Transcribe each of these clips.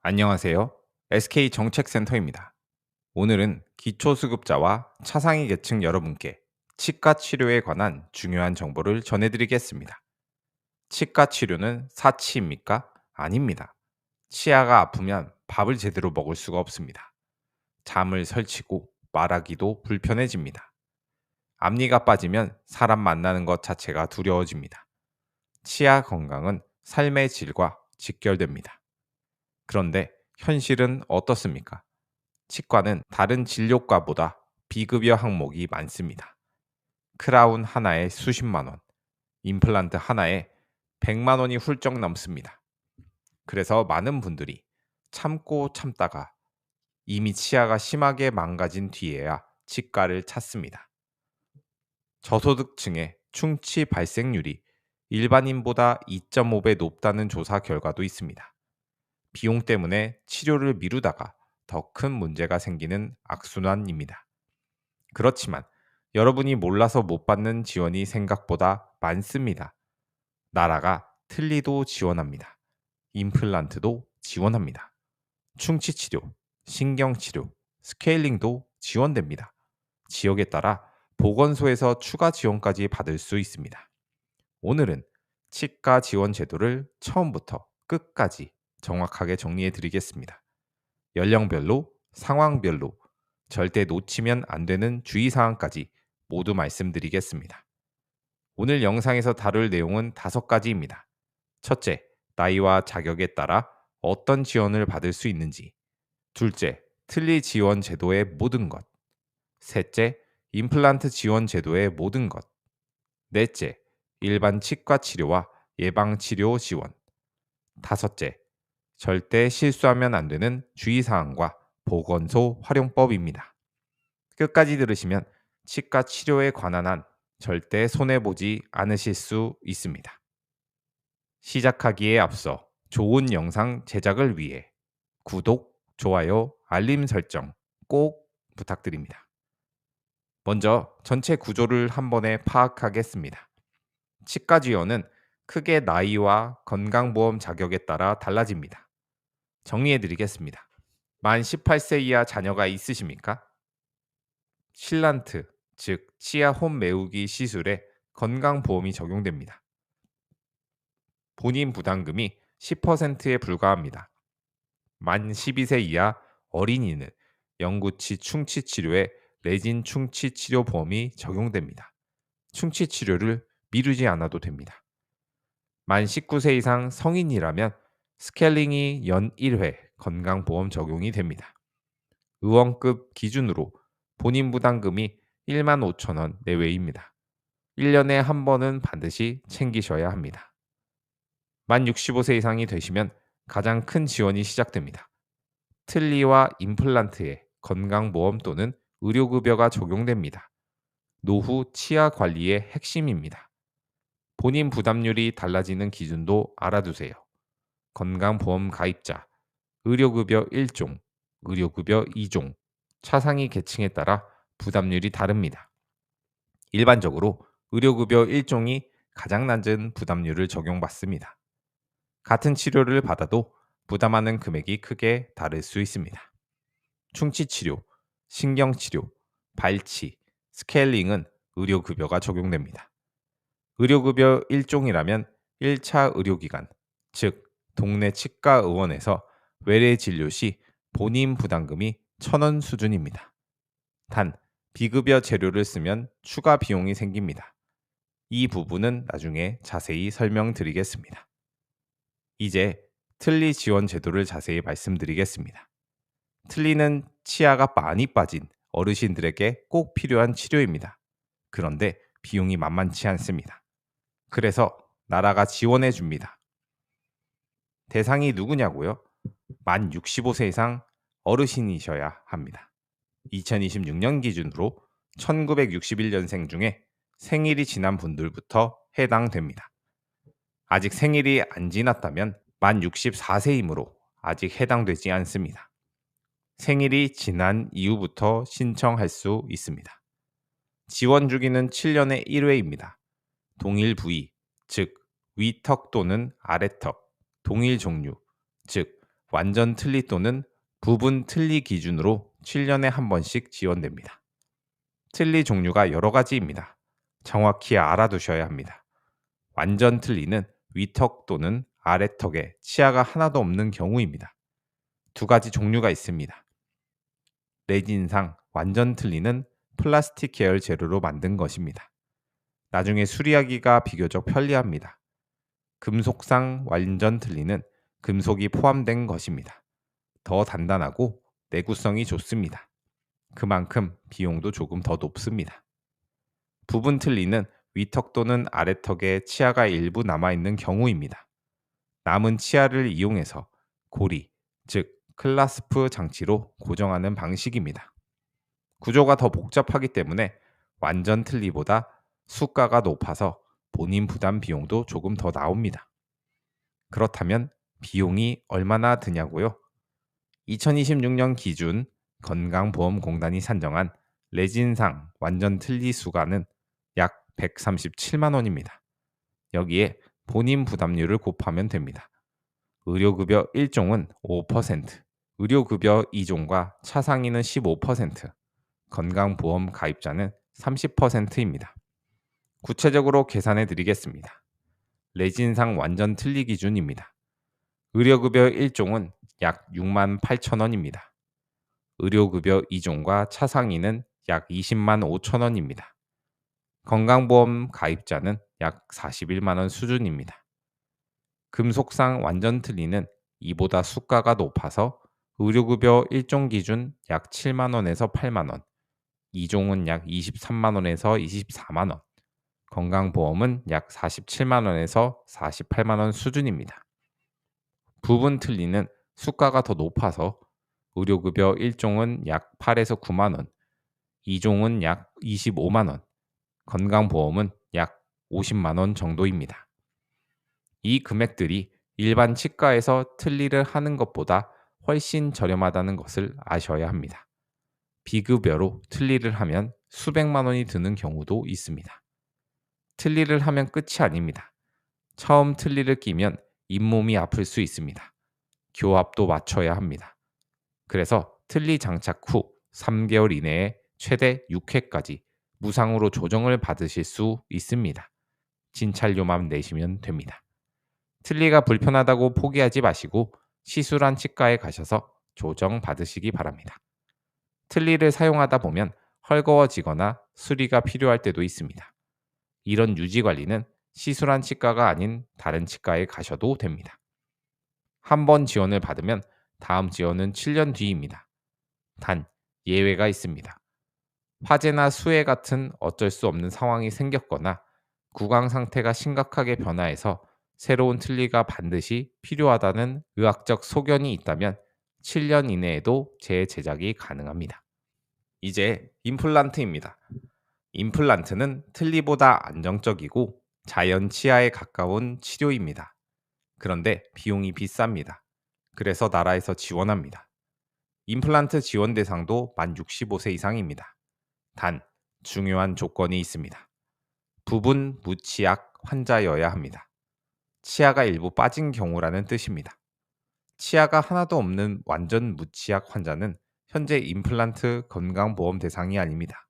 안녕하세요. SK정책센터입니다. 오늘은 기초수급자와 차상위 계층 여러분께 치과 치료에 관한 중요한 정보를 전해드리겠습니다. 치과 치료는 사치입니까? 아닙니다. 치아가 아프면 밥을 제대로 먹을 수가 없습니다. 잠을 설치고 말하기도 불편해집니다. 앞니가 빠지면 사람 만나는 것 자체가 두려워집니다. 치아 건강은 삶의 질과 직결됩니다. 그런데 현실은 어떻습니까? 치과는 다른 진료과보다 비급여 항목이 많습니다. 크라운 하나에 수십만 원, 임플란트 하나에 100만 원이 훌쩍 넘습니다. 그래서 많은 분들이 참고 참다가 이미 치아가 심하게 망가진 뒤에야 치과를 찾습니다. 저소득층의 충치 발생률이 일반인보다 2.5배 높다는 조사 결과도 있습니다. 비용 때문에 치료를 미루다가 더 큰 문제가 생기는 악순환입니다. 그렇지만 여러분이 몰라서 못 받는 지원이 생각보다 많습니다. 나라가 틀니도 지원합니다. 임플란트도 지원합니다. 충치치료, 신경치료, 스케일링도 지원됩니다. 지역에 따라 보건소에서 추가 지원까지 받을 수 있습니다. 오늘은 치과 지원 제도를 처음부터 끝까지 정확하게 정리해 드리겠습니다. 연령별로, 상황별로, 절대 놓치면 안 되는 주의사항까지 모두 말씀드리겠습니다. 오늘 영상에서 다룰 내용은 5가지입니다. 첫째, 나이와 자격에 따라 어떤 지원을 받을 수 있는지. 둘째, 틀니 지원 제도의 모든 것. 셋째, 임플란트 지원 제도의 모든 것. 넷째, 일반 치과 치료와 예방 치료 지원. 다섯째, 절대 실수하면 안 되는 주의사항과 보건소 활용법입니다. 끝까지 들으시면 치과 치료에 관한 한 절대 손해보지 않으실 수 있습니다. 시작하기에 앞서 좋은 영상 제작을 위해 구독, 좋아요, 알림 설정 꼭 부탁드립니다. 먼저 전체 구조를 한 번에 파악하겠습니다. 치과 지원은 크게 나이와 건강보험 자격에 따라 달라집니다. 정리해 드리겠습니다. 만 18세 이하 자녀가 있으십니까? 실란트, 즉 치아 홈 메우기 시술에 건강보험이 적용됩니다. 본인 부담금이 10%에 불과합니다. 만 12세 이하 어린이는 영구치 충치 치료에 레진 충치 치료 보험이 적용됩니다. 충치 치료를 미루지 않아도 됩니다. 만 19세 이상 성인이라면 스케일링이 연 1회 건강보험 적용이 됩니다. 의원급 기준으로 본인 부담금이 1만 5천 원 내외입니다. 1년에 한 번은 반드시 챙기셔야 합니다. 만 65세 이상이 되시면 가장 큰 지원이 시작됩니다. 틀니와 임플란트에 건강보험 또는 의료급여가 적용됩니다. 노후 치아 관리의 핵심입니다. 본인 부담률이 달라지는 기준도 알아두세요. 건강보험 가입자, 의료급여 1종, 의료급여 2종, 차상위 계층에 따라 부담률이 다릅니다. 일반적으로 의료급여 1종이 가장 낮은 부담률을 적용받습니다. 같은 치료를 받아도 부담하는 금액이 크게 다를 수 있습니다. 충치치료, 신경치료, 발치, 스케일링은 의료급여가 적용됩니다. 의료급여 1종이라면 1차 의료기관, 즉 동네 치과의원에서 외래 진료 시 본인 부담금이 1,000원 수준입니다. 단, 비급여 재료를 쓰면 추가 비용이 생깁니다. 이 부분은 나중에 자세히 설명드리겠습니다. 이제 틀니 지원 제도를 자세히 말씀드리겠습니다. 틀니는 치아가 많이 빠진 어르신들에게 꼭 필요한 치료입니다. 그런데 비용이 만만치 않습니다. 그래서 나라가 지원해 줍니다. 대상이 누구냐고요? 만 65세 이상 어르신이셔야 합니다. 2026년 기준으로 1961년생 중에 생일이 지난 분들부터 해당됩니다. 아직 생일이 안 지났다면 만 64세이므로 아직 해당되지 않습니다. 생일이 지난 이후부터 신청할 수 있습니다. 지원 주기는 7년에 1회입니다. 동일 부위, 즉 위턱 또는 아래턱, 동일 종류, 즉 완전 틀니 또는 부분 틀니 기준으로 7년에 한 번씩 지원됩니다. 틀니 종류가 여러 가지입니다. 정확히 알아두셔야 합니다. 완전 틀니는 위턱 또는 아래턱에 치아가 하나도 없는 경우입니다. 두 가지 종류가 있습니다. 레진상 완전 틀니는 플라스틱 계열 재료로 만든 것입니다. 나중에 수리하기가 비교적 편리합니다. 금속상 완전 틀니는 금속이 포함된 것입니다. 더 단단하고 내구성이 좋습니다. 그만큼 비용도 조금 더 높습니다. 부분 틀니는 위턱 또는 아래턱에 치아가 일부 남아있는 경우입니다. 남은 치아를 이용해서 고리, 즉 클라스프 장치로 고정하는 방식입니다. 구조가 더 복잡하기 때문에 완전 틀니보다 수가가 높아서 본인 부담 비용도 조금 더 나옵니다. 그렇다면 비용이 얼마나 드냐고요? 2026년 기준 건강보험공단이 산정한 레진상 완전 틀니 수가는 약 137만 원입니다. 여기에 본인 부담률을 곱하면 됩니다. 의료급여 1종은 5%, 의료급여 2종과 차상위는 15%, 건강보험 가입자는 30%입니다. 구체적으로 계산해 드리겠습니다. 레진상 완전 틀니 기준입니다. 의료급여 1종은 약 6만 8천 원입니다. 의료급여 2종과 차상위는 약 20만 5천 원입니다. 건강보험 가입자는 약 41만 원 수준입니다. 금속상 완전 틀니는 이보다 수가가 높아서 의료급여 1종 기준 약 7만 원에서 8만 원, 2종은 약 23만 원에서 24만 원, 건강보험은 약 47만 원에서 48만 원 수준입니다. 부분 틀니는 수가가 더 높아서 의료급여 1종은 약 8에서 9만 원, 2종은 약 25만 원, 건강보험은 약 50만 원 정도입니다. 이 금액들이 일반 치과에서 틀니를 하는 것보다 훨씬 저렴하다는 것을 아셔야 합니다. 비급여로 틀니를 하면 수백만 원이 드는 경우도 있습니다. 틀니를 하면 끝이 아닙니다. 처음 틀니를 끼면 잇몸이 아플 수 있습니다. 교합도 맞춰야 합니다. 그래서 틀니 장착 후 3개월 이내에 최대 6회까지 무상으로 조정을 받으실 수 있습니다. 진찰료만 내시면 됩니다. 틀니가 불편하다고 포기하지 마시고 시술한 치과에 가셔서 조정 받으시기 바랍니다. 틀니를 사용하다 보면 헐거워지거나 수리가 필요할 때도 있습니다. 이런 유지 관리는 시술한 치과가 아닌 다른 치과에 가셔도 됩니다. 한 번 지원을 받으면 다음 지원은 7년 뒤입니다. 단 예외가 있습니다. 화재나 수해 같은 어쩔 수 없는 상황이 생겼거나 구강 상태가 심각하게 변화해서 새로운 틀니가 반드시 필요하다는 의학적 소견이 있다면 7년 이내에도 재제작이 가능합니다. 이제 임플란트입니다. 임플란트는 틀니보다 안정적이고 자연 치아에 가까운 치료입니다. 그런데 비용이 비쌉니다. 그래서 나라에서 지원합니다. 임플란트 지원 대상도 만 65세 이상입니다. 단 중요한 조건이 있습니다. 부분 무치약 환자여야 합니다. 치아가 일부 빠진 경우라는 뜻입니다. 치아가 하나도 없는 완전 무치약 환자는 현재 임플란트 건강보험 대상이 아닙니다.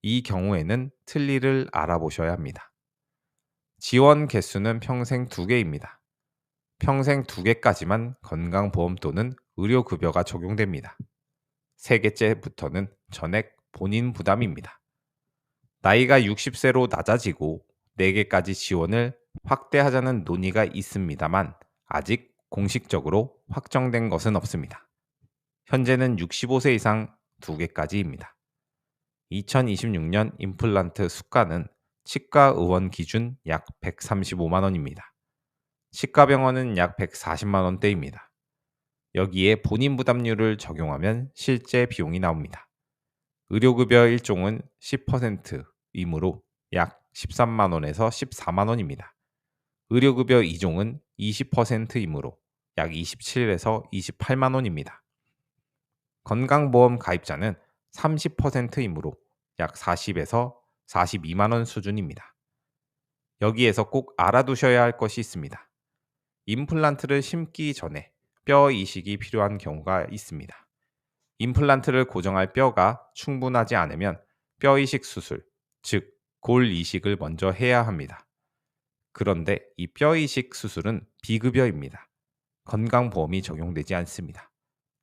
이 경우에는 틀니를 알아보셔야 합니다. 지원 개수는 평생 2개입니다. 평생 2개까지만 건강보험 또는 의료급여가 적용됩니다. 3개째부터는 전액 본인 부담입니다. 나이가 60세로 낮아지고 4개까지 지원을 확대하자는 논의가 있습니다만 아직 공식적으로 확정된 것은 없습니다. 현재는 65세 이상 2개까지입니다. 2026년 임플란트 수가는 치과 의원 기준 약 135만 원입니다. 치과병원은 약 140만 원대입니다. 여기에 본인 부담률을 적용하면 실제 비용이 나옵니다. 의료급여 1종은 10%이므로 약 13만 원에서 14만 원입니다. 의료급여 2종은 20%이므로 약 27에서 28만 원입니다. 건강보험 가입자는 30%이므로 약 40에서 42만 원 수준입니다. 여기에서 꼭 알아두셔야 할 것이 있습니다. 임플란트를 심기 전에 뼈 이식이 필요한 경우가 있습니다. 임플란트를 고정할 뼈가 충분하지 않으면 뼈 이식 수술, 즉 골 이식을 먼저 해야 합니다. 그런데 이 뼈 이식 수술은 비급여입니다. 건강보험이 적용되지 않습니다.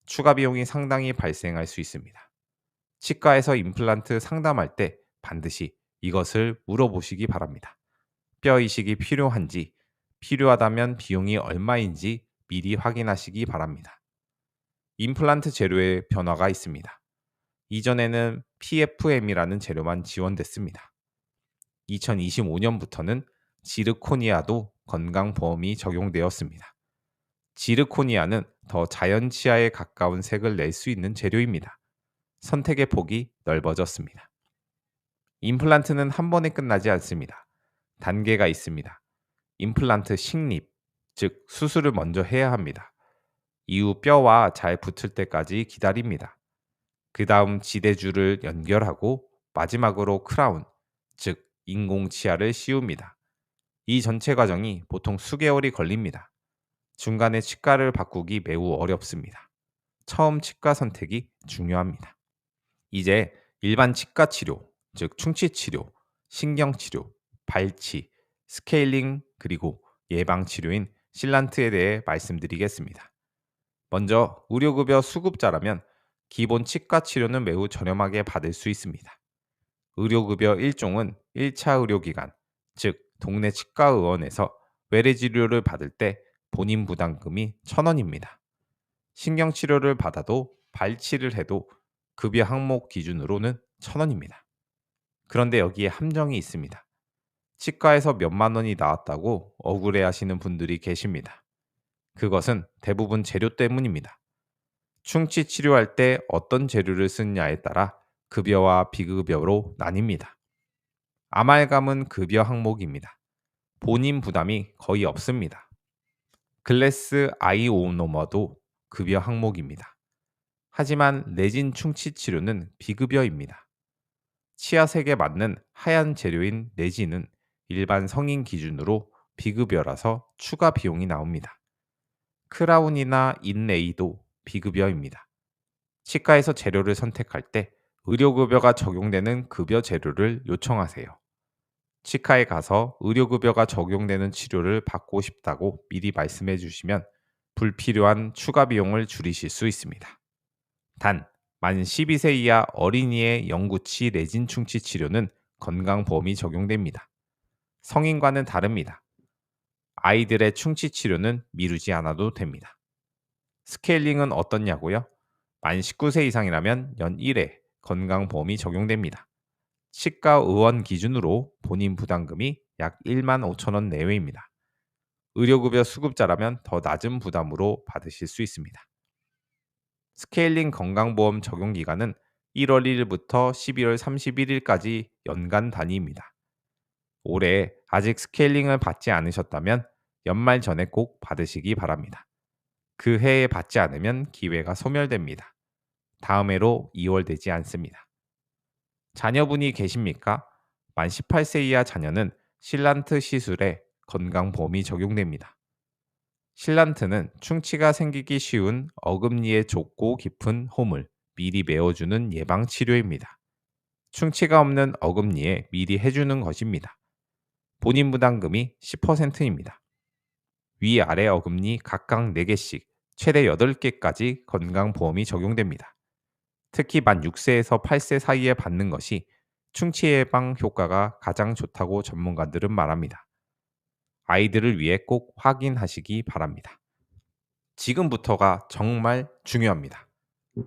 추가 비용이 상당히 발생할 수 있습니다. 치과에서 임플란트 상담할 때 반드시 이것을 물어보시기 바랍니다. 뼈 이식이 필요한지, 필요하다면 비용이 얼마인지 미리 확인하시기 바랍니다. 임플란트 재료의 변화가 있습니다. 이전에는 PFM이라는 재료만 지원됐습니다. 2025년부터는 지르코니아도 건강보험이 적용되었습니다. 지르코니아는 더 자연 치아에 가까운 색을 낼 수 있는 재료입니다. 선택의 폭이 넓어졌습니다. 임플란트는 한 번에 끝나지 않습니다. 단계가 있습니다. 임플란트 식립, 즉 수술을 먼저 해야 합니다. 이후 뼈와 잘 붙을 때까지 기다립니다. 그 다음 지대줄을 연결하고 마지막으로 크라운, 즉 인공 치아를 씌웁니다. 이 전체 과정이 보통 수개월이 걸립니다. 중간에 치과를 바꾸기 매우 어렵습니다. 처음 치과 선택이 중요합니다. 이제 일반 치과 치료, 즉 충치 치료, 신경 치료, 발치, 스케일링 그리고 예방 치료인 실란트에 대해 말씀드리겠습니다. 먼저 의료급여 수급자라면 기본 치과 치료는 매우 저렴하게 받을 수 있습니다. 의료급여 1종은 1차 의료기관, 즉 동네 치과의원에서 외래진료를 받을 때 본인 부담금이 1,000원입니다. 신경치료를 받아도 발치를 해도 급여 항목 기준으로는 1,000원입니다. 그런데 여기에 함정이 있습니다. 치과에서 몇만 원이 나왔다고 억울해하시는 분들이 계십니다. 그것은 대부분 재료 때문입니다. 충치 치료할 때 어떤 재료를 쓰느냐에 따라 급여와 비급여로 나뉩니다. 아말감은 급여 항목입니다. 본인 부담이 거의 없습니다. 글래스 아이오노머도 급여 항목입니다. 하지만 내진 충치 치료는 비급여입니다. 치아색에 맞는 하얀 재료인 내진은 일반 성인 기준으로 비급여라서 추가 비용이 나옵니다. 크라운이나 인레이도 비급여입니다. 치과에서 재료를 선택할 때 의료급여가 적용되는 급여 재료를 요청하세요. 치과에 가서 의료급여가 적용되는 치료를 받고 싶다고 미리 말씀해 주시면 불필요한 추가 비용을 줄이실 수 있습니다. 단, 만 12세 이하 어린이의 영구치 내진 충치 치료는 건강보험이 적용됩니다. 성인과는 다릅니다. 아이들의 충치 치료는 미루지 않아도 됩니다. 스케일링은 어떻냐고요? 만 19세 이상이라면 연 1회 건강보험이 적용됩니다. 치과 의원 기준으로 본인 부담금이 약 1만 5천 원 내외입니다. 의료급여 수급자라면 더 낮은 부담으로 받으실 수 있습니다. 스케일링 건강보험 적용 기간은 1월 1일부터 12월 31일까지 연간 단위입니다. 올해 아직 스케일링을 받지 않으셨다면 연말 전에 꼭 받으시기 바랍니다. 그 해에 받지 않으면 기회가 소멸됩니다. 다음 해로 이월되지 않습니다. 자녀분이 계십니까? 만 18세 이하 자녀는 실란트 시술에 건강보험이 적용됩니다. 실란트는 충치가 생기기 쉬운 어금니에 좁고 깊은 홈을 미리 메워주는 예방치료입니다. 충치가 없는 어금니에 미리 해주는 것입니다. 본인 부담금이 10%입니다. 위아래 어금니 각각 4개씩 최대 8개까지 건강보험이 적용됩니다. 특히 만 6세에서 8세 사이에 받는 것이 충치 예방 효과가 가장 좋다고 전문가들은 말합니다. 아이들을 위해 꼭 확인하시기 바랍니다. 지금부터가 정말 중요합니다.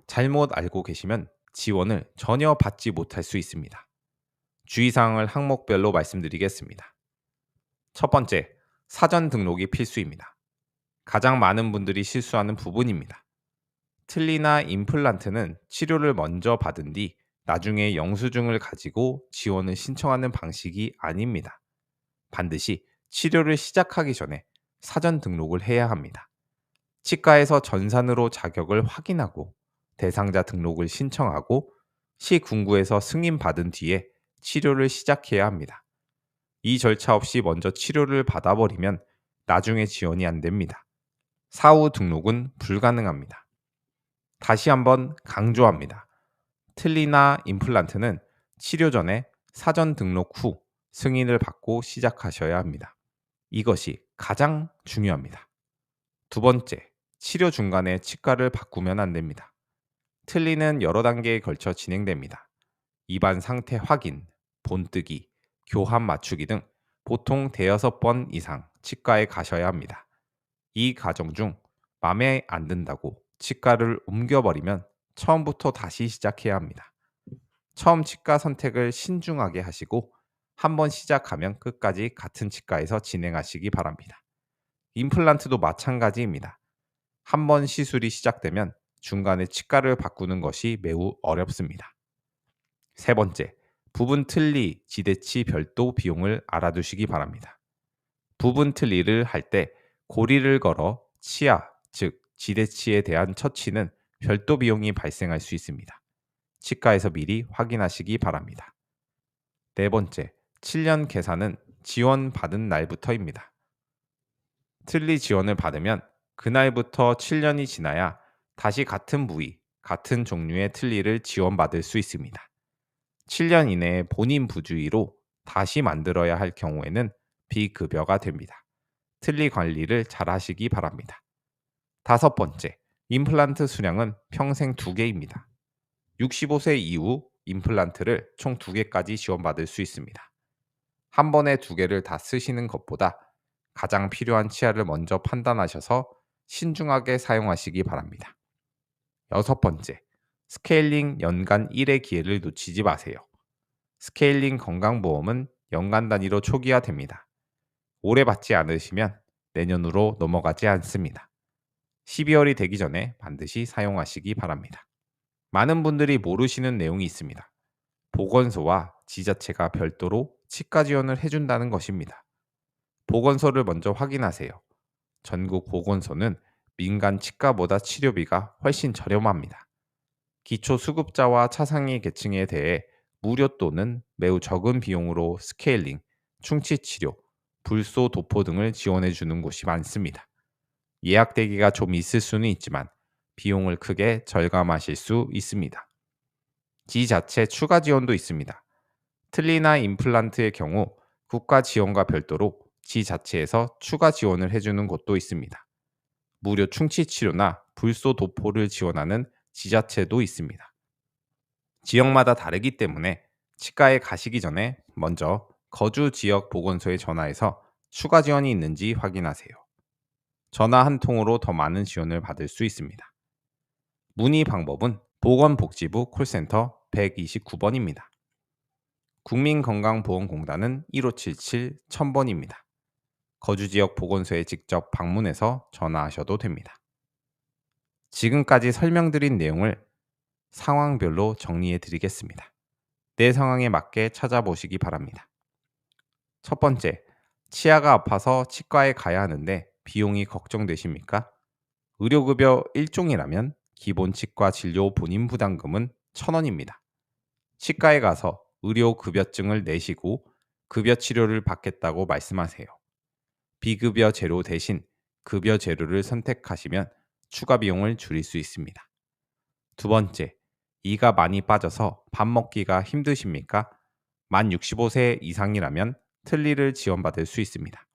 잘못 알고 계시면 지원을 전혀 받지 못할 수 있습니다. 주의사항을 항목별로 말씀드리겠습니다. 첫 번째, 사전 등록이 필수입니다. 가장 많은 분들이 실수하는 부분입니다. 틀니나 임플란트는 치료를 먼저 받은 뒤 나중에 영수증을 가지고 지원을 신청하는 방식이 아닙니다. 반드시 치료를 시작하기 전에 사전 등록을 해야 합니다. 치과에서 전산으로 자격을 확인하고 대상자 등록을 신청하고 시군구에서 승인받은 뒤에 치료를 시작해야 합니다. 이 절차 없이 먼저 치료를 받아버리면 나중에 지원이 안 됩니다. 사후 등록은 불가능합니다. 다시 한번 강조합니다. 틀니나 임플란트는 치료 전에 사전 등록 후 승인을 받고 시작하셔야 합니다. 이것이 가장 중요합니다. 두 번째, 치료 중간에 치과를 바꾸면 안 됩니다. 틀니는 여러 단계에 걸쳐 진행됩니다. 입안 상태 확인, 본뜨기, 교합 맞추기 등 보통 대여섯 번 이상 치과에 가셔야 합니다. 이 과정 중 맘에 안 든다고 치과를 옮겨버리면 처음부터 다시 시작해야 합니다. 처음 치과 선택을 신중하게 하시고 한 번 시작하면 끝까지 같은 치과에서 진행하시기 바랍니다. 임플란트도 마찬가지입니다. 한 번 시술이 시작되면 중간에 치과를 바꾸는 것이 매우 어렵습니다. 세 번째, 부분 틀니, 지대치 별도 비용을 알아두시기 바랍니다. 부분 틀니를 할 때 고리를 걸어 치아, 즉 지대치에 대한 처치는 별도 비용이 발생할 수 있습니다. 치과에서 미리 확인하시기 바랍니다. 네 번째, 7년 계산은 지원받은 날부터입니다. 틀니 지원을 받으면 그날부터 7년이 지나야 다시 같은 부위, 같은 종류의 틀니를 지원받을 수 있습니다. 7년 이내에 본인 부주의로 다시 만들어야 할 경우에는 비급여가 됩니다. 틀니 관리를 잘 하시기 바랍니다. 다섯 번째, 임플란트 수량은 평생 2개입니다. 65세 이후 임플란트를 총 2개까지 지원받을 수 있습니다. 한 번에 2개를 다 쓰시는 것보다 가장 필요한 치아를 먼저 판단하셔서 신중하게 사용하시기 바랍니다. 여섯 번째, 스케일링 연간 1회 기회를 놓치지 마세요. 스케일링 건강보험은 연간 단위로 초기화됩니다. 올해 받지 않으시면 내년으로 넘어가지 않습니다. 12월이 되기 전에 반드시 사용하시기 바랍니다. 많은 분들이 모르시는 내용이 있습니다. 보건소와 지자체가 별도로 치과 지원을 해준다는 것입니다. 보건소를 먼저 확인하세요. 전국 보건소는 민간 치과보다 치료비가 훨씬 저렴합니다. 기초수급자와 차상위 계층에 대해 무료 또는 매우 적은 비용으로 스케일링, 충치치료, 불소 도포 등을 지원해 주는 곳이 많습니다. 예약 대기가 좀 있을 수는 있지만 비용을 크게 절감하실 수 있습니다. 지자체 추가 지원도 있습니다. 틀니나 임플란트의 경우 국가 지원과 별도로 지자체에서 추가 지원을 해주는 곳도 있습니다. 무료 충치 치료나 불소 도포를 지원하는 지자체도 있습니다. 지역마다 다르기 때문에 치과에 가시기 전에 먼저 거주 지역 보건소에 전화해서 추가 지원이 있는지 확인하세요. 전화 한 통으로 더 많은 지원을 받을 수 있습니다. 문의 방법은 보건복지부 콜센터 129번입니다. 국민건강보험공단은 1577-1000번입니다. 거주지역 보건소에 직접 방문해서 전화하셔도 됩니다. 지금까지 설명드린 내용을 상황별로 정리해 드리겠습니다. 내 상황에 맞게 찾아보시기 바랍니다. 첫 번째, 치아가 아파서 치과에 가야 하는데 비용이 걱정되십니까? 의료급여 1종이라면 기본 치과 진료 본인 부담금은 1,000원입니다. 치과에 가서 의료급여증을 내시고 급여 치료를 받겠다고 말씀하세요. 비급여 재료 대신 급여 재료를 선택하시면 추가 비용을 줄일 수 있습니다. 두 번째, 이가 많이 빠져서 밥 먹기가 힘드십니까? 만 65세 이상이라면 틀니를 지원받을 수 있습니다.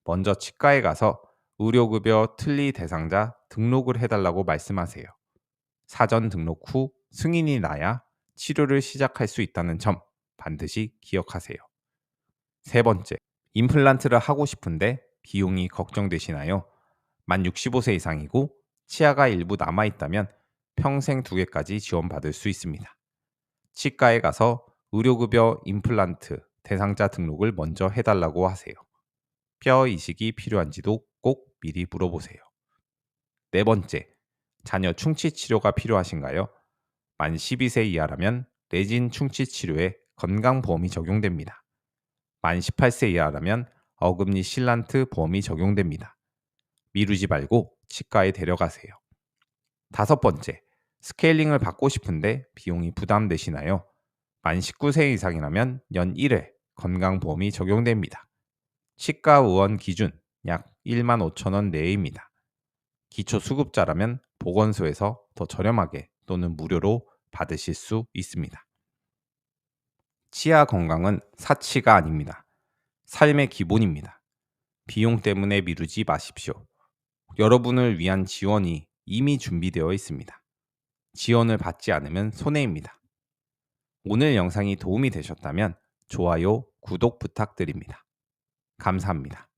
먼저 치과에 가서 의료급여 틀니 대상자 등록을 해달라고 말씀하세요. 사전 등록 후 승인이 나야 치료를 시작할 수 있다는 점 반드시 기억하세요. 세 번째, 임플란트를 하고 싶은데 비용이 걱정되시나요? 만 65세 이상이고 치아가 일부 남아있다면 평생 2개까지 지원받을 수 있습니다. 치과에 가서 의료급여 임플란트 대상자 등록을 먼저 해달라고 하세요. 뼈 이식이 필요한지도 꼭 미리 물어보세요. 네 번째, 자녀 충치 치료가 필요하신가요? 만 12세 이하라면 레진 충치 치료에 건강보험이 적용됩니다. 만 18세 이하라면 어금니 실란트 보험이 적용됩니다. 미루지 말고 치과에 데려가세요. 다섯 번째, 스케일링을 받고 싶은데 비용이 부담되시나요? 만 19세 이상이라면 연 1회 건강보험이 적용됩니다. 치과 의원 기준 약 1만 5천 원 내외입니다. 기초수급자라면 보건소에서 더 저렴하게 또는 무료로 받으실 수 있습니다. 치아 건강은 사치가 아닙니다. 삶의 기본입니다. 비용 때문에 미루지 마십시오. 여러분을 위한 지원이 이미 준비되어 있습니다. 지원을 받지 않으면 손해입니다. 오늘 영상이 도움이 되셨다면 좋아요, 구독 부탁드립니다. 감사합니다.